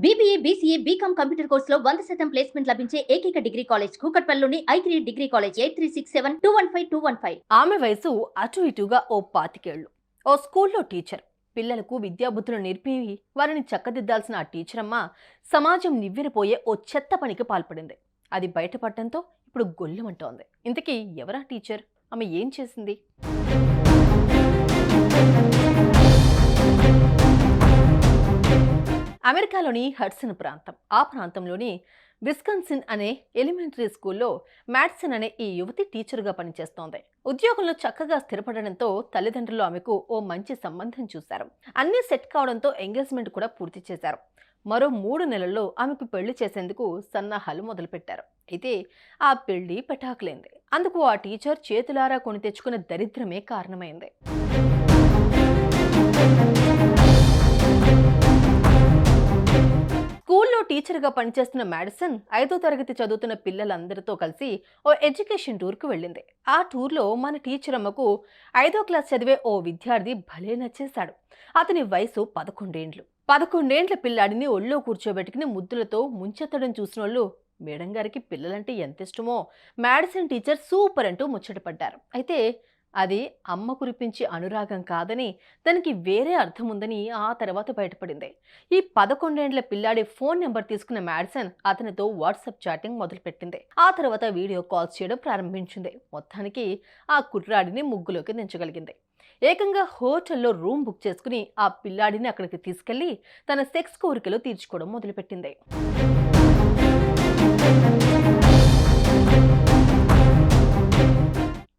BBA, BCA, BCom computer కోర్సులో 100% placement లభించే ఏకైక డిగ్రీ కాలేజ్ కూకట్పల్లిలోని I3 డిగ్రీ కాలేజ్ 8367215215. ఆమె వయసు అటు ఇటుగా ఓ 25 ఏళ్లు. ఓ స్కూల్లో టీచర్. పిల్లలకు విద్యాబుద్ధులు నేర్పి వారిని చక్కదిద్దాల్సిన ఆ టీచర్ అమ్మ సమాజం నివ్వెరపోయే ఓ చెత్త పనికి పాల్పడింది. అది బయటపడటంతో ఇప్పుడు గొల్లుమంటోంది. ఇంతకీ ఎవరా టీచర్? ఆమె ఏం చేసింది? అమెరికాలోని హడ్సన్ ప్రాంతం. ఆ ప్రాంతంలోని విస్కన్సిన్ అనే ఎలిమెంటరీ స్కూల్లో మ్యాడ్సన్ అనే ఈ యువతి టీచర్గా పనిచేస్తోంది. ఉద్యోగంలో చక్కగా స్థిరపడడంతో తల్లిదండ్రులు ఆమెకు ఓ మంచి సంబంధం చూశారు. అన్నీ సెట్ కావడంతో ఎంగేజ్మెంట్ కూడా పూర్తి చేశారు. మరో 3 నెలల్లో ఆమెకు పెళ్లి చేసేందుకు సన్నాహాలు మొదలుపెట్టారు. అయితే ఆ పెళ్లి పెటాకులైంది. అందుకు ఆ టీచర్ చేతులారా కొని తెచ్చుకున్న దరిద్రమే కారణమైంది. స్కూల్లో టీచర్గా పనిచేస్తున్న మ్యాడిసన్ 5వ తరగతి చదువుతున్న పిల్లలందరితో కలిసి ఓ ఎడ్యుకేషన్ టూర్కు వెళ్ళింది. ఆ టూర్లో మన టీచర్ అమ్మకు 5వ క్లాస్ చదివే ఓ విద్యార్థి భలే నచ్చేశాడు. అతని వయసు 11 ఏండ్లు. 11 ఏండ్ల పిల్లాడిని ఒళ్ళో కూర్చోబెట్టుకుని ముద్దులతో ముంచెత్తడం చూసినోళ్ళు మేడం గారికి పిల్లలంటే ఎంత ఇష్టమో మ్యాడిసన్ టీచర్ సూపర్ అంటూ ముచ్చటపడ్డారు. అయితే అది అమ్మ కురిపించే అనురాగం కాదని, దానికి వేరే అర్థం ఉందని ఆ తర్వాత బయటపడింది. ఈ 11 ఏండ్ల పిల్లాడి ఫోన్ నెంబర్ తీసుకున్న మ్యాడిసన్ అతనితో వాట్సాప్ చాటింగ్ మొదలుపెట్టింది. ఆ తర్వాత వీడియో కాల్స్ చేయడం ప్రారంభించింది. మొత్తానికి ఆ కుర్రాడిని ముగ్గులోకి దించగలిగింది. ఏకంగా హోటల్లో రూమ్ బుక్ చేసుకుని ఆ పిల్లాడిని అక్కడికి తీసుకెళ్లి తన సెక్స్ కోరికలు తీర్చుకోవడం మొదలుపెట్టింది.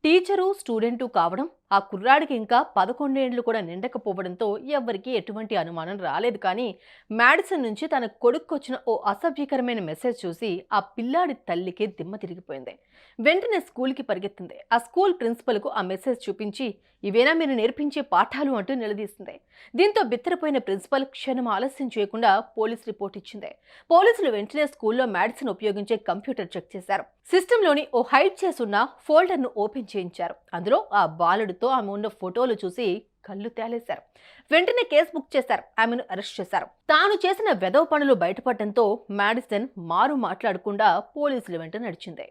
టీచరు స్టూడెంటు కావడం, ఆ కుర్రాడికి ఇంకా 11 ఏండ్లు కూడా నిండకపోవడంతో ఎవ్వరికీ ఎటువంటి అనుమానం రాలేదు. కానీ మ్యాడిసన్ నుంచి తన కొడుక్కొచ్చిన ఓ అసభ్యకరమైన మెసేజ్ చూసి ఆ పిల్లాడి తల్లికి దిమ్మ తిరిగిపోయింది. వెంటనే స్కూల్కి పరిగెత్తింది. ఆ స్కూల్ ప్రిన్సిపల్కు ఆ మెసేజ్ చూపించి, ఇవేనా మీరు నేర్పించే పాఠాలు అంటూ నిలదీసింది. దీంతో బిత్తరపోయిన ప్రిన్సిపల్ క్షణం ఆలస్యం చేయకుండా పోలీస్ రిపోర్ట్ ఇచ్చింది. పోలీసులు వెంటనే స్కూల్లో మ్యాడిసన్ ఉపయోగించే కంప్యూటర్ చెక్ చేశారు. సిస్టంలోని ఓ హైడ్ చేసున్న ఫోల్డర్ను ఓపెన్ చేయించారు. అందులో ఆ బాలుడితో ఆమె ఉన్న ఫోటోలు చూసి కళ్ళు తేలేశారు. వెంటనే కేసు బుక్ చేశారు. ఆమెను అరెస్ట్ చేశారు. తాను చేసిన వెధవ పనులు బయటపడటంతో మ్యాడిసన్ మారు మాట్లాడకుండా పోలీసుల వెంట నడిచింది.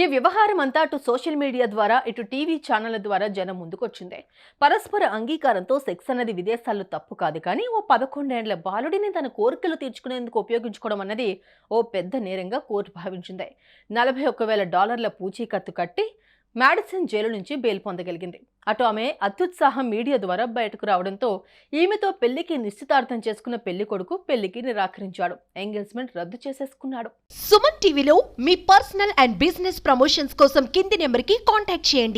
ఈ వ్యవహారం అంతా అటు సోషల్ మీడియా ద్వారా ఇటు టీవీ ఛానళ్ల ద్వారా జనం ముందుకొచ్చింది. పరస్పర అంగీకారంతో సెక్స్ అన్నది విదేశాల్లో తప్పు కాదు, కానీ ఓ 11 ఏండ్ల బాలుడిని తన కోరికలు తీర్చుకునేందుకు ఉపయోగించుకోవడం అన్నది ఓ పెద్ద నేరంగా కోర్టు భావించింది. $41,000 పూచీకత్తు కట్టి మ్యాడిసన్ జైలు నుంచి బెయిల్ పొందగలిగింది. అటు ఆమె అత్యుత్సాహం మీడియా ద్వారా బయటకు రావడంతో ఈమెతో పెళ్లికి నిశ్చితార్థం చేసుకున్న పెళ్లి కొడుకు పెళ్లికి నిరాకరించాడు. ఎంగేజ్మెంట్ రద్దు చేసేసుకున్నాడు. సుమన్ టీవీలో మీ పర్సనల్ అండ్ బిజినెస్ ప్రమోషన్స్ కోసం కింది నెంబర్కి కాంటాక్ట్ చేయండి.